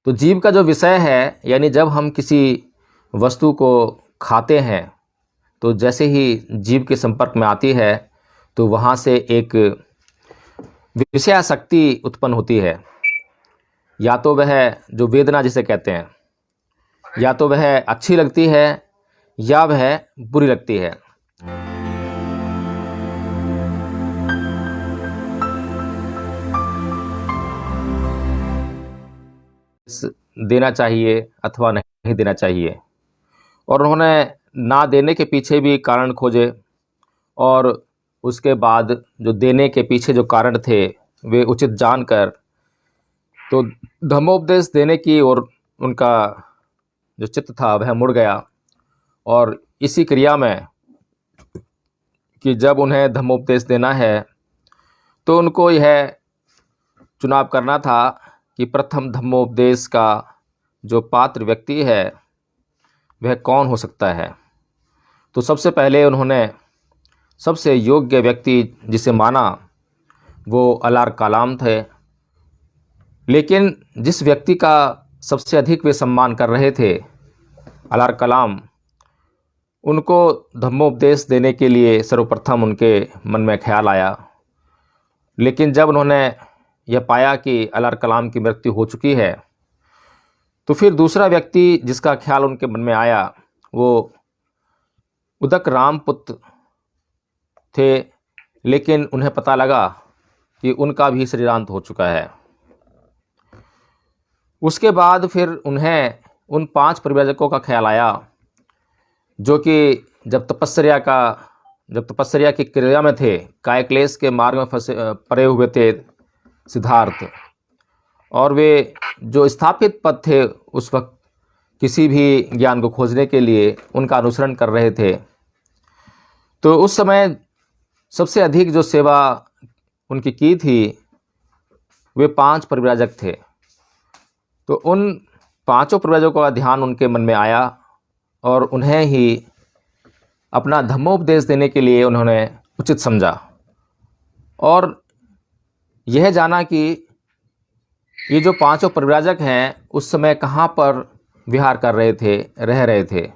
तो जीव का जो विषय है, यानी जब हम किसी वस्तु को खाते हैं तो जैसे ही जीव के संपर्क में आती है तो वहाँ से एक विषयासक्ति उत्पन्न होती है। या तो वह जो वेदना जिसे कहते हैं, या तो वह अच्छी लगती है या वह बुरी लगती है। देना चाहिए अथवा नहीं देना चाहिए, और उन्होंने ना देने के पीछे भी कारण खोजे, और उसके बाद जो देने के पीछे जो कारण थे वे उचित जानकर तो धर्मोपदेश देने की ओर उनका जो चित्त था वह मुड़ गया। और इसी क्रिया में कि जब उन्हें धर्मोपदेश देना है तो उनको यह चुनाव करना था कि प्रथम धर्मोपदेश का जो पात्र व्यक्ति है वह कौन हो सकता है। तो सबसे पहले उन्होंने सबसे योग्य व्यक्ति जिसे माना वो अलार कलाम थे। लेकिन जिस व्यक्ति का सबसे अधिक वे सम्मान कर रहे थे, अलार कलाम, उनको धर्मोपदेश देने के लिए सर्वप्रथम उनके मन में ख्याल आया। लेकिन जब उन्होंने यह पाया कि अलार कलाम की मृत्यु हो चुकी है तो फिर दूसरा व्यक्ति जिसका ख्याल उनके मन में आया वो उदक रामपुत्र थे। लेकिन उन्हें पता लगा कि उनका भी शरीरांत हो चुका है। उसके बाद फिर उन्हें उन 5 परिव्राजकों का ख्याल आया जो कि जब तपस्या की क्रिया में थे, कायक्लेश के मार्ग में पड़े हुए थे सिद्धार्थ, और वे जो स्थापित पद थे उस वक्त किसी भी ज्ञान को खोजने के लिए उनका अनुसरण कर रहे थे। तो उस समय सबसे अधिक जो सेवा उनकी की थी वे 5 परिव्राजक थे। तो उन 5 परिव्राजकों का ध्यान उनके मन में आया और उन्हें ही अपना धर्मोपदेश देने के लिए उन्होंने उचित समझा, और यह जाना कि ये जो 5 परिव्राजक हैं उस समय कहाँ पर विहार कर रहे थे, रह रहे थे।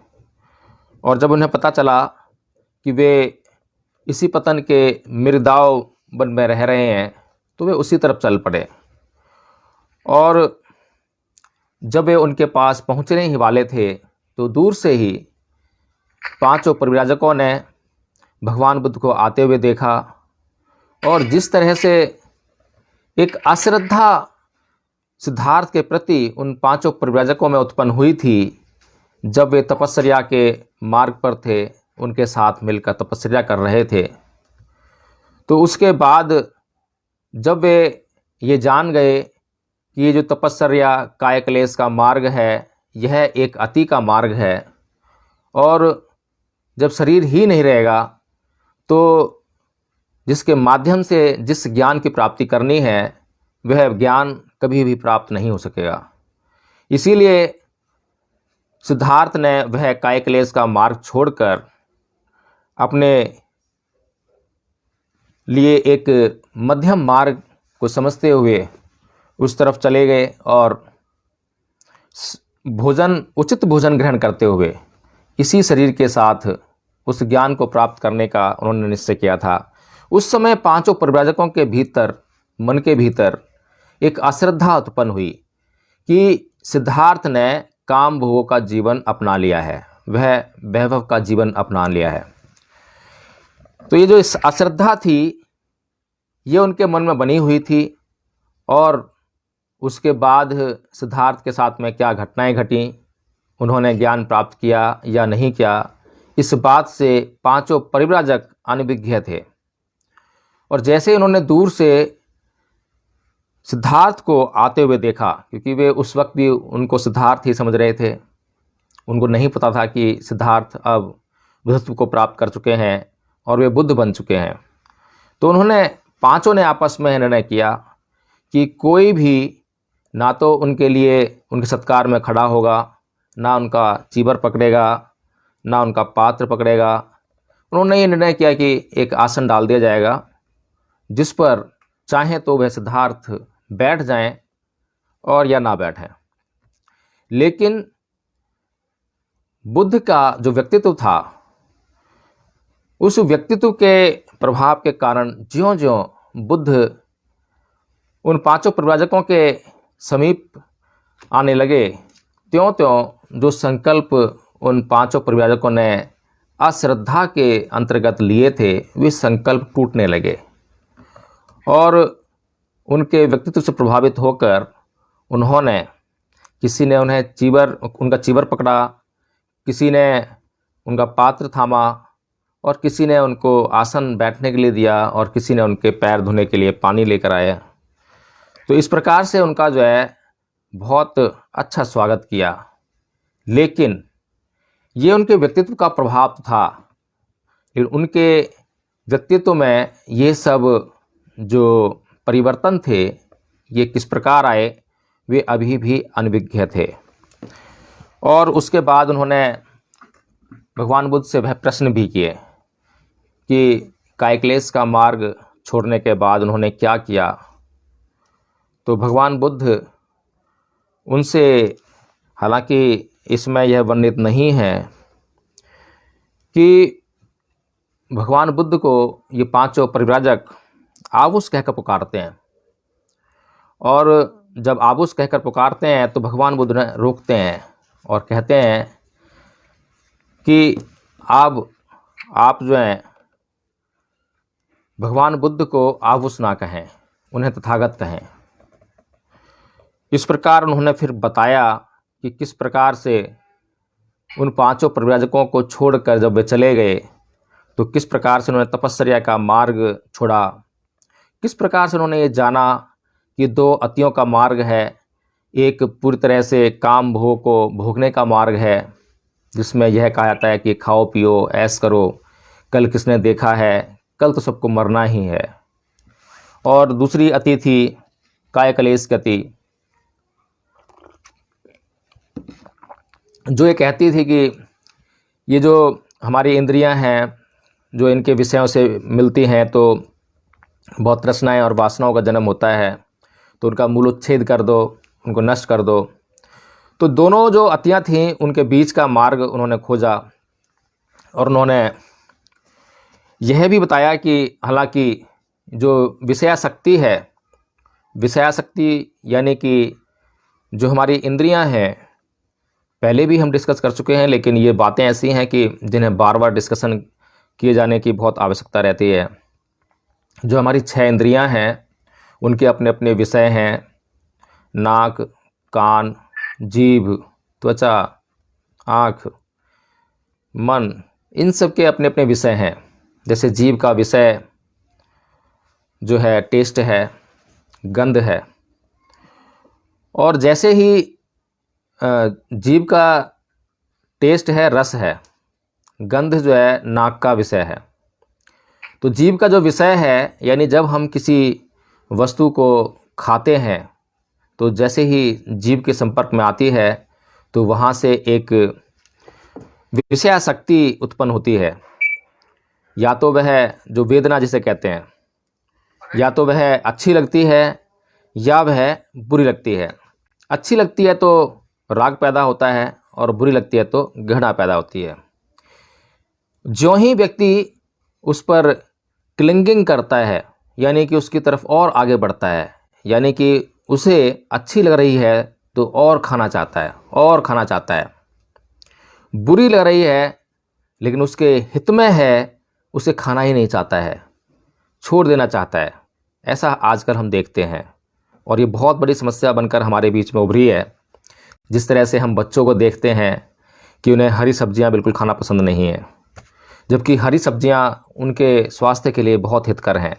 और जब उन्हें पता चला कि वे इसी पतन के मृदाव वन में रह रहे हैं तो वे उसी तरफ चल पड़े। और जब वे उनके पास पहुंचने ही वाले थे तो दूर से ही 5 परिव्राजकों ने भगवान बुद्ध को आते हुए देखा, और जिस तरह से एक अश्रद्धा सिद्धार्थ के प्रति उन 5 परिव्राजकों में उत्पन्न हुई थी जब वे तपस्या के मार्ग पर थे, उनके साथ मिलकर तपस्या कर रहे थे। तो उसके बाद जब वे ये जान गए कि ये जो तपस्या कायक्लेश का मार्ग है यह एक अति का मार्ग है, और जब शरीर ही नहीं रहेगा तो जिसके माध्यम से जिस ज्ञान की प्राप्ति करनी है वह ज्ञान कभी भी प्राप्त नहीं हो सकेगा। इसीलिए सिद्धार्थ ने वह कायक्लेश का मार्ग छोड़कर अपने लिए एक मध्यम मार्ग को समझते हुए उस तरफ चले गए, और उचित भोजन ग्रहण करते हुए इसी शरीर के साथ उस ज्ञान को प्राप्त करने का उन्होंने निश्चय किया था। उस समय 5 परिव्राजकों के भीतर, मन के भीतर एक अश्रद्धा उत्पन्न हुई कि सिद्धार्थ ने काम भोगों का जीवन अपना लिया है, वह वैभव का जीवन अपना लिया है। तो ये जो इस अश्रद्धा थी ये उनके मन में बनी हुई थी, और उसके बाद सिद्धार्थ के साथ में क्या घटनाएं घटी, उन्होंने ज्ञान प्राप्त किया या नहीं किया, इस बात से 5 परिव्राजक अनभिज्ञ थे। और जैसे उन्होंने दूर से सिद्धार्थ को आते हुए देखा, क्योंकि वे उस वक्त भी उनको सिद्धार्थ ही समझ रहे थे, उनको नहीं पता था कि सिद्धार्थ अब बुद्धत्व को प्राप्त कर चुके हैं और वे बुद्ध बन चुके हैं। तो उन्होंने 5 ने आपस में निर्णय किया कि कोई भी ना तो उनके लिए उनके सत्कार में खड़ा होगा, ना उनका चीबर पकड़ेगा, ना उनका पात्र पकड़ेगा। उन्होंने ये निर्णय किया कि एक आसन डाल दिया जाएगा जिस पर चाहें तो वह सिद्धार्थ बैठ जाएं और या ना बैठें। लेकिन बुद्ध का जो व्यक्तित्व था, उस व्यक्तित्व के प्रभाव के कारण ज्यों-ज्यों बुद्ध उन पांचों परिव्राजकों के समीप आने लगे, त्यों-त्यों जो संकल्प उन पांचों परिव्राजकों ने अश्रद्धा के अंतर्गत लिए थे, वे संकल्प टूटने लगे और उनके व्यक्तित्व से प्रभावित होकर उन्होंने, किसी ने उनका चीवर पकड़ा, किसी ने उनका पात्र थामा और किसी ने उनको आसन बैठने के लिए दिया और किसी ने उनके पैर धोने के लिए पानी लेकर आया। तो इस प्रकार से उनका जो है बहुत अच्छा स्वागत किया। लेकिन ये उनके व्यक्तित्व का प्रभाव था, लेकिन उनके व्यक्तित्व में ये सब जो परिवर्तन थे, ये किस प्रकार आए, वे अभी भी अनभिज्ञ थे। और उसके बाद उन्होंने भगवान बुद्ध से वह प्रश्न भी किए कि कायक्लेश का मार्ग छोड़ने के बाद उन्होंने क्या किया। तो भगवान बुद्ध उनसे, हालांकि इसमें यह वर्णित नहीं है कि भगवान बुद्ध को ये पांचों परिव्राजक आवुस कहकर पुकारते हैं, और जब आवुस कहकर पुकारते हैं तो भगवान बुद्ध रोकते हैं और कहते हैं कि आप जो हैं भगवान बुद्ध को आवुस ना कहें, उन्हें तथागत कहें। इस प्रकार उन्होंने फिर बताया कि किस प्रकार से उन पांचों परिव्राजकों को छोड़कर जब वे चले गए तो किस प्रकार से उन्होंने तपस्या का मार्ग छोड़ा, किस प्रकार से उन्होंने ये जाना कि दो अतियों का मार्ग है, एक पूरी तरह से काम भोग को भोगने का मार्ग है जिसमें यह कहा जाता है कि खाओ पियो ऐश करो, कल किसने देखा है, कल तो सबको मरना ही है। और दूसरी अति थी कायक्लेश की अति, जो ये कहती थी कि ये जो हमारी इंद्रियां हैं, जो इनके विषयों से मिलती हैं तो बहुत तृष्णाएं और वासनाओं का जन्म होता है, तो उनका मूलोच्छेद कर दो, उनको नष्ट कर दो। तो दोनों जो अतियां थीं उनके बीच का मार्ग उन्होंने खोजा और उन्होंने यह भी बताया कि हालांकि जो विषयासक्ति है, विषयासक्ति यानी कि जो हमारी इंद्रियां हैं, पहले भी हम डिस्कस कर चुके हैं, लेकिन ये बातें ऐसी हैं कि जिन्हें बार बार डिस्कशन किए जाने की बहुत आवश्यकता रहती है। जो हमारी 6 इंद्रियां हैं उनके अपने अपने विषय हैं, नाक, कान, जीभ, त्वचा, आँख, मन, इन सब के अपने अपने विषय हैं। जैसे जीभ का विषय जो है टेस्ट है, गंध है, और जैसे ही जीभ का टेस्ट है रस है, गंध जो है नाक का विषय है। तो जीभ का जो विषय है, यानी जब हम किसी वस्तु को खाते हैं तो जैसे ही जीभ के संपर्क में आती है तो वहाँ से एक विषयासक्ति उत्पन्न होती है। या तो वह जो वेदना जिसे कहते हैं, या तो वह अच्छी लगती है या वह बुरी लगती है। अच्छी लगती है तो राग पैदा होता है और बुरी लगती है तो घृणा पैदा होती है। ज्यों ही व्यक्ति उस पर क्लिंगिंग करता है, यानी कि उसकी तरफ और आगे बढ़ता है, यानी कि उसे अच्छी लग रही है तो और खाना चाहता है, और खाना चाहता है। बुरी लग रही है लेकिन उसके हित में है, उसे खाना ही नहीं चाहता है, छोड़ देना चाहता है। ऐसा आजकल हम देखते हैं और ये बहुत बड़ी समस्या बनकर हमारे बीच में उभरी है। जिस तरह से हम बच्चों को देखते हैं कि उन्हें हरी सब्जियां बिल्कुल खाना पसंद नहीं है, जबकि हरी सब्जियां उनके स्वास्थ्य के लिए बहुत हितकर हैं।